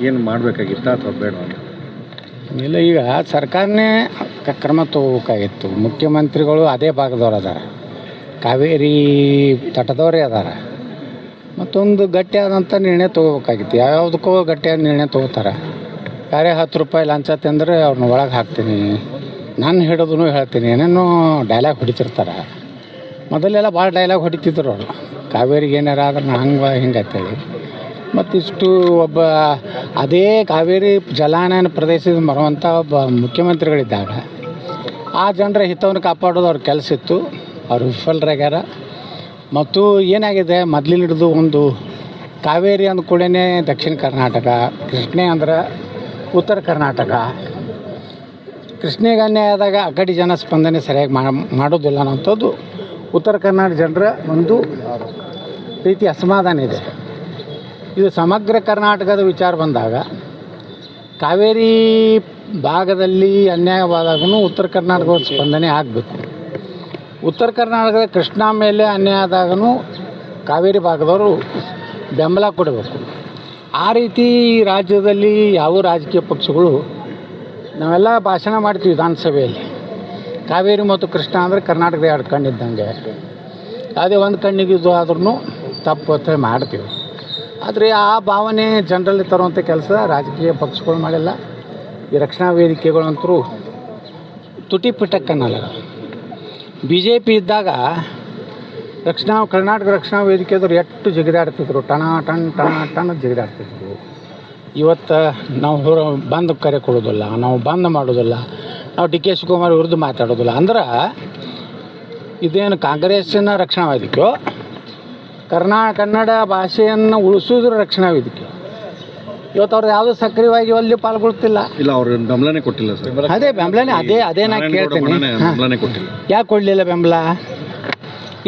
ಏನು ಮಾಡಬೇಕಾಗಿತ್ತಾ ಅಥವಾ ಬೇಡ ಅಂತ? ಇಲ್ಲ, ಈಗ ಸರ್ಕಾರನೇ ಕ್ರಮ ತಗೋಬೇಕಾಗಿತ್ತು. ಮುಖ್ಯಮಂತ್ರಿಗಳು ಅದೇ ಭಾಗದವ್ರು ಅದಾರ, ಕಾವೇರಿ ತಟದವರೇ ಅದಾರ. ಮತ್ತೊಂದು ಗಟ್ಟಿಯಾದಂಥ ನಿರ್ಣಯ ತೊಗೋಬೇಕಾಗಿತ್ತು. ಯಾವ್ಯಾವುದಕ್ಕೂ ಗಟ್ಟಿಯಾದ ನಿರ್ಣಯ ತೊಗೋತಾರೆ. ಯಾರೇ 10 ರೂಪಾಯಿ ಲಂಚ ತಂದರೆ ಅವ್ರನ್ನ ಒಳಗೆ ಹಾಕ್ತೀನಿ, ನಾನು ಹಿಡಿದು ಹೇಳ್ತೀನಿ, ಏನೇನೋ ಡೈಲಾಗ್ ಹೊಡಿತಿರ್ತಾರೆ. ಮೊದಲೆಲ್ಲ ಭಾಳ ಡೈಲಾಗ್ ಹೊಡಿತಿದ್ರು ಅವರು, ಕಾವೇರಿಗೆ ಏನಾರ ಆದ್ರೆ ಹಂಗೆ ಹಿಂಗೆ ಅಂತೇಳಿ. ಮತ್ತಿಷ್ಟು ಒಬ್ಬ ಅದೇ ಕಾವೇರಿ ಜಲಾನಯನ ಪ್ರದೇಶದಿಂದ ಬರುವಂಥ ಒಬ್ಬ ಮುಖ್ಯಮಂತ್ರಿಗಳಿದ್ದಾಗ ಆ ಜನರ ಹಿತವನ್ನು ಕಾಪಾಡೋದು ಅವ್ರ ಕೆಲಸ ಇತ್ತು. ಅವರು ವಿಫಲರಾಗ್ಯಾರ. ಮತ್ತು ಏನಾಗಿದೆ, ಮೊದಲಿನ ಹಿಡಿದು ಒಂದು ಕಾವೇರಿ ಅಂದ ಕೂಡಲೇ ದಕ್ಷಿಣ ಕರ್ನಾಟಕ, ಕೃಷ್ಣೆ ಅಂದ್ರೆ ಉತ್ತರ ಕರ್ನಾಟಕ. ಕೃಷ್ಣೆಗೆ ಅನ್ಯಾಯ ಆದಾಗ ಆ ಕಡೆ ಜನ ಸ್ಪಂದನೆ ಸರಿಯಾಗಿ ಮಾಡೋದಿಲ್ಲ ಅನ್ನೋಂಥದ್ದು ಉತ್ತರ ಕರ್ನಾಟಕ ಜನರ ಒಂದು ರೀತಿ ಅಸಮಾಧಾನ ಇದೆ. ಇದು ಸಮಗ್ರ ಕರ್ನಾಟಕದ ವಿಚಾರ ಬಂದಾಗ ಕಾವೇರಿ ಭಾಗದಲ್ಲಿ ಅನ್ಯಾಯವಾದಾಗೂ ಉತ್ತರ ಕರ್ನಾಟಕದ ಸ್ಪಂದನೆ ಆಗಬೇಕು. ಉತ್ತರ ಕರ್ನಾಟಕದ ಕೃಷ್ಣಾ ಮೇಲೆ ಅನ್ಯಾಯ ಆದಾಗೂ ಕಾವೇರಿ ಭಾಗದವರು ಬೆಂಬಲ ಕೊಡಬೇಕು. ಆ ರೀತಿ ರಾಜ್ಯದಲ್ಲಿ ಯಾವ ರಾಜಕೀಯ ಪಕ್ಷಗಳು ನಾವೆಲ್ಲ ಭಾಷಣ ಮಾಡ್ತೀವಿ ವಿಧಾನಸಭೆಯಲ್ಲಿ. ಕಾವೇರಿ ಮತ್ತು ಕೃಷ್ಣ ಅಂದರೆ ಕರ್ನಾಟಕದ 2 ಕಣ್ಣಿದ್ದಂಗೆ, ಯಾವುದೇ ಒಂದು ಕಣ್ಣಿಗೆ ಇದು ಆದ್ರೂ ತಪ್ಪು ಅಂತ ಮಾಡ್ತೀವಿ. ಆದರೆ ಆ ಭಾವನೆ ಜನರಲ್ಲಿ ತರುವಂಥ ಕೆಲಸ ರಾಜಕೀಯ ಪಕ್ಷಗಳು ಮಾಡಿಲ್ಲ. ಈ ರಕ್ಷಣಾ ವೇದಿಕೆಗಳಂತರೂ ತುಟಿ ಪಿಟಕ್ಕನ್ನಲ್ಲ. BJP ಇದ್ದಾಗ ಕರ್ನಾಟಕ ರಕ್ಷಣಾ ವೇದಿಕೆಯವರು ಎಷ್ಟು ಜಿಗಿದಾಡ್ತಿದ್ರು, ಟಣ ಜಿಗಿದಾಡ್ತಿದ್ರು. ಇವತ್ತು ನಾವು ಬಂದ್ ಕರೆ ಕೊಡೋದಿಲ್ಲ, ನಾವು ಬಂದ್ ಮಾಡೋದಿಲ್ಲ, ನಾವು DK ಶಿವಕುಮಾರ್ ವಿರುದ್ಧ ಮಾತಾಡೋದಿಲ್ಲ. ಅಂದ್ರೆ ಇದೇನು ಕಾಂಗ್ರೆಸ್ಸಿನ ರಕ್ಷಣಾ ವೇದಿಕೆಯೋ, ಕನ್ನಡ ಭಾಷೆಯನ್ನು ಉಳಿಸೋದ್ರ ರಕ್ಷಣಾ ವೇದಿಕೆ. ಇವತ್ತು ಅವ್ರು ಯಾವುದೂ ಸಕ್ರಿಯವಾಗಿ ಅಲ್ಲಿ ಪಾಲ್ಗೊಳ್ತಿಲ್ಲ. ಇಲ್ಲ, ಅವ್ರು ಬೆಂಬಲನೇ ಕೊಟ್ಟಿಲ್ಲ ಸರ್. ಅದೇ ಬೆಂಬಲನೇ, ಅದೇ ನಾ ಕೇಳ್ತೀನಿ, ಯಾಕೆ ಕೊಡಲಿಲ್ಲ ಬೆಂಬಲ?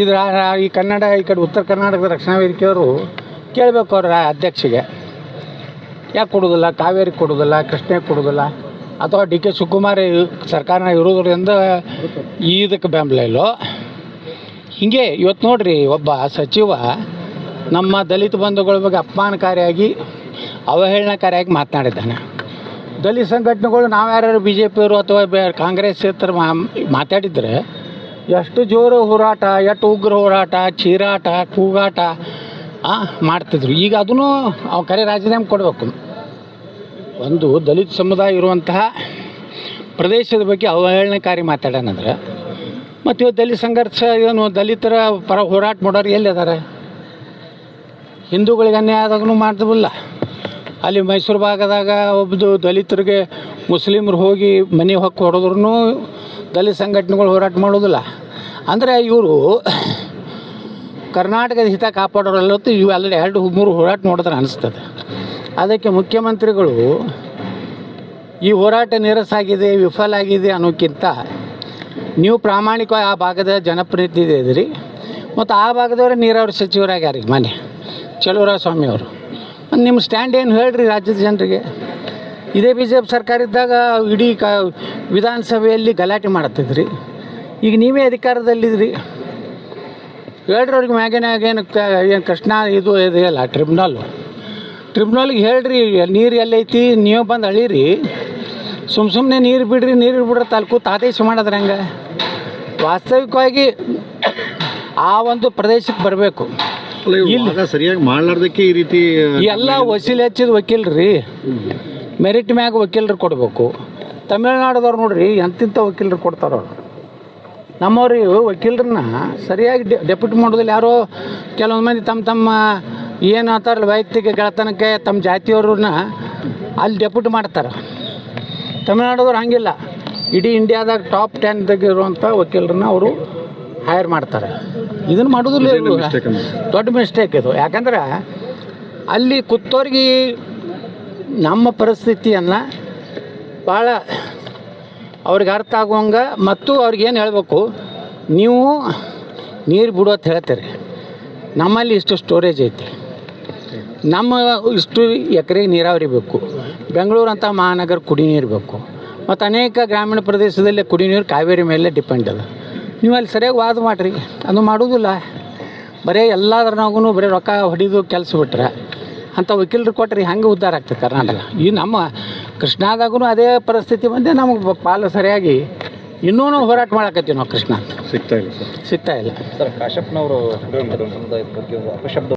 ಇದು ಈ ಕನ್ನಡ ಈ ಕಡೆ ಉತ್ತರ ಕರ್ನಾಟಕದ ರಕ್ಷಣಾ ವೇದಿಕೆಯವರು ಕೇಳಬೇಕು ಅವ್ರ ಅಧ್ಯಕ್ಷಗೆ, ಯಾಕೆ ಕೊಡೋದಿಲ್ಲ, ಕಾವೇರಿ ಕೊಡೋದಿಲ್ಲ, ಕೃಷ್ಣೆಗೆ ಕೊಡೋದಿಲ್ಲ, ಅಥವಾ DK ಶಿವಕುಮಾರ್ ಸರ್ಕಾರ ಇರೋದ್ರಿಂದ ಇದಕ್ಕೆ ಬೆಂಬಲ ಇಲ್ಲೋ? ಹೀಗೆ ಇವತ್ತು ನೋಡ್ರಿ, ಒಬ್ಬ ಸಚಿವ ನಮ್ಮ ದಲಿತ ಬಂಧುಗಳ ಬಗ್ಗೆ ಅಪಮಾನಕಾರಿಯಾಗಿ ಅವಹೇಳನಕಾರಿಯಾಗಿ ಮಾತನಾಡಿದ್ದಾನೆ. ದಲಿತ ಸಂಘಟನೆಗಳು ನಾವು ಯಾರ್ಯಾರು BJPಯವರು ಅಥವಾ ಕಾಂಗ್ರೆಸ್ ಮಾತಾಡಿದರೆ ಎಷ್ಟು ಜೋರು ಹೋರಾಟ, ಎಷ್ಟು ಉಗ್ರ ಹೋರಾಟ, ಚೀರಾಟ, ಕೂಗಾಟ ಮಾಡ್ತಿದ್ರು. ಈಗ ಅದನ್ನು ಅವ್ರು ಕರೆ ರಾಜೀನಾಮೆ ಕೊಡಬೇಕು. ಒಂದು ದಲಿತ ಸಮುದಾಯ ಇರುವಂತಹ ಪ್ರದೇಶದ ಬಗ್ಗೆ ಅವಹೇಳನಕಾರಿ ಮಾತಾಡೋಣಂದ್ರೆ ಮತ್ತು ಇವತ್ತು ದಲಿತ ಸಂಘರ್ಷ ಏನು ದಲಿತರ ಪರ ಹೋರಾಟ ಮಾಡೋರು ಎಲ್ಲಿ ಅದಾರೆ? ಹಿಂದೂಗಳಿಗೆ ಅನ್ಯಾಯ ಆದಾಗೂ ಮಾಡ್ತಿಲ್ಲ. ಅಲ್ಲಿ ಮೈಸೂರು ಭಾಗದಾಗ ಒಬ್ಬದು ದಲಿತರಿಗೆ ಮುಸ್ಲಿಮರು ಹೋಗಿ ಮನೆ ಹೊಕ್ಕು ಹೊಡೆದ್ರೂ ದಲಿತ ಸಂಘಟನೆಗಳು ಹೋರಾಟ ಮಾಡೋದಿಲ್ಲ. ಅಂದರೆ ಇವರು ಕರ್ನಾಟಕದ ಹಿತ ಕಾಪಾಡೋರಲ್ಲತ್ತು ಇವೆಲ್ಲ 2-3 ಹೋರಾಟ ನೋಡಿದ್ರೆ ಅನಿಸ್ತದೆ. ಅದಕ್ಕೆ ಮುಖ್ಯಮಂತ್ರಿಗಳು ಈ ಹೋರಾಟ ನಿರಸಾಗಿದೆ, ವಿಫಲ ಆಗಿದೆ ಅನ್ನೋಕ್ಕಿಂತ ನೀವು ಪ್ರಾಮಾಣಿಕವಾಗಿ ಆ ಭಾಗದ ಜನಪ್ರತಿನಿಧಿ ಇದ್ದೀರಿ ಮತ್ತು ಆ ಭಾಗದವರೇ ನೀರಾವರಿ ಸಚಿವರಾಗ್ಯಾರ ಈಗ ಮನೆ ಚಲುವರಾಯಸ್ವಾಮಿ ಅವರು. ಮತ್ತು ನಿಮ್ಮ ಸ್ಟ್ಯಾಂಡ್ ಏನು ಹೇಳ್ರಿ ರಾಜ್ಯದ ಜನರಿಗೆ? ಇದೇ BJP ಸರ್ಕಾರ ಇದ್ದಾಗ ಇಡೀ ವಿಧಾನಸಭೆಯಲ್ಲಿ ಗಲಾಟೆ ಮಾಡ್ತಿದ್ರಿ. ಈಗ ನೀವೇ ಅಧಿಕಾರದಲ್ಲಿದ್ರಿ, ಹೇಳ್ರಿ ಅವ್ರಿಗೆ ಏನು ಕೃಷ್ಣ ಇದು ಇದೆಯಲ್ಲ ಟ್ರಿಬ್ಯುನಲ್ಗೆ ಹೇಳ್ರಿ, ನೀರು ಎಲ್ಲೈತಿ ನೀವು ಬಂದು ಅಳೀರಿ. ಸುಮ್ಮನೆ ನೀರು ಬಿಡ್ರಿ ತಾಲ್ಕೂತ್ ಆದೇಶ ಮಾಡಿದ್ರೆ ಹಂಗೆ? ವಾಸ್ತವಿಕವಾಗಿ ಆ ಒಂದು ಪ್ರದೇಶಕ್ಕೆ ಬರಬೇಕು. ಸರಿಯಾಗಿ ಮಾಡಲಾರ್ದಕ್ಕೆ ಈ ರೀತಿ ಎಲ್ಲ ವಸೂಲಿ ಹಚ್ಚಿದ ವಕೀಲರಿ ಮೆರಿಟ್ ಮ್ಯಾಗ ವಕೀಲರು ಕೊಡಬೇಕು. ತಮಿಳ್ನಾಡದವ್ರು ನೋಡ್ರಿ ಎಂತಿಂಥ ವಕೀಲರು ಕೊಡ್ತಾರವ್ರು. ನಮ್ಮವ್ರಿಗೆ ವಕೀಲರನ್ನ ಸರಿಯಾಗಿ ಡೆಪ್ಯೂಟ್ ಮಾಡೋದಿಲ್ಲ. ಯಾರೋ ಕೆಲವೊಂದು ಮಂದಿ ತಮ್ಮ ಏನು ಅಂತಾರಲ್ಲ ವೈಯಕ್ತಿಕ ಗೆಳತನಕ್ಕೆ ತಮ್ಮ ಜಾತಿಯವ್ರನ್ನ ಅಲ್ಲಿ ಡೆಪ್ಯೂಟ್ ಮಾಡ್ತಾರೆ. ತಮಿಳ್ನಾಡದವ್ರು ಹಂಗಿಲ್ಲ, ಇಡೀ ಇಂಡಿಯಾದಾಗ ಟಾಪ್ 10 ಇರುವಂಥ ವಕೀಲರನ್ನ ಅವರು ಹೈರ್ ಮಾಡ್ತಾರೆ. ಇದನ್ನು ಮಾಡೋದಿಲ್ಲ, ದೊಡ್ಡ ಮಿಸ್ಟೇಕ್ ಇದು. ಯಾಕಂದ್ರೆ ಅಲ್ಲಿ ಕೂತವ್ರಿಗೆ ನಮ್ಮ ಪರಿಸ್ಥಿತಿಯನ್ನು ಭಾಳ ಅವ್ರಿಗೆ ಅರ್ಥ ಆಗುವಂಗೆ ಮತ್ತು ಅವ್ರಿಗೇನು ಹೇಳಬೇಕು, ನೀವು ನೀರು ಬಿಡೋದು ಹೇಳ್ತೀರಿ, ನಮ್ಮಲ್ಲಿ ಇಷ್ಟು ಸ್ಟೋರೇಜ್ ಐತಿ, ನಮ್ಮ ಇಷ್ಟು ಎಕರೆ ನೀರಾವರಿ ಬೇಕು, ಬೆಂಗಳೂರು ಅಂತ ಮಹಾನಗರ ಕುಡಿ ನೀರು ಬೇಕು, ಮತ್ತು ಅನೇಕ ಗ್ರಾಮೀಣ ಪ್ರದೇಶದಲ್ಲಿ ಕುಡಿ ನೀರು ಕಾವೇರಿ ಮೇಲೆ ಡಿಪೆಂಡ್ ಅದ. ನೀವು ಅಲ್ಲಿ ಸರಿಯಾಗಿ ವಾದ ಮಾಡಿರಿ, ಅದು ಮಾಡೋದಿಲ್ಲ. ಬರೀ ಎಲ್ಲದ್ರಾಗೂ ಬರೀ ರೊಕ್ಕ ಹೊಡಿದು ಕೆಲಸ ಬಿಟ್ರೆ ಅಂಥ ವಕೀಲರು ಕೊಟ್ಟರೆ ಹೆಂಗೆ ಉದ್ಧಾರ ಆಗ್ತದೆ ಕರ್ನಾಟಕ? ಈ ನಮ್ಮ ಕೃಷ್ಣಾದಾಗೂ ಅದೇ ಪರಿಸ್ಥಿತಿ ಬಂದೆ, ನಮಗೆ ಪಾಲು ಸರಿಯಾಗಿ ಇನ್ನೂ ಹೋರಾಟ ಮಾಡಕತ್ತೀವಿ ನಾವು. ಕೃಷ್ಣ ಸಿಗ್ತಾ ಇಲ್ಲ ಸರ್. ಸಿಗ್ತಾ ಇಲ್ಲ ಸರ್. ಕಾಶಪ್ಪನವರು ಸಮುದಾಯದ ಬಗ್ಗೆ ಒಂದು ಅಪಶಬ್ದ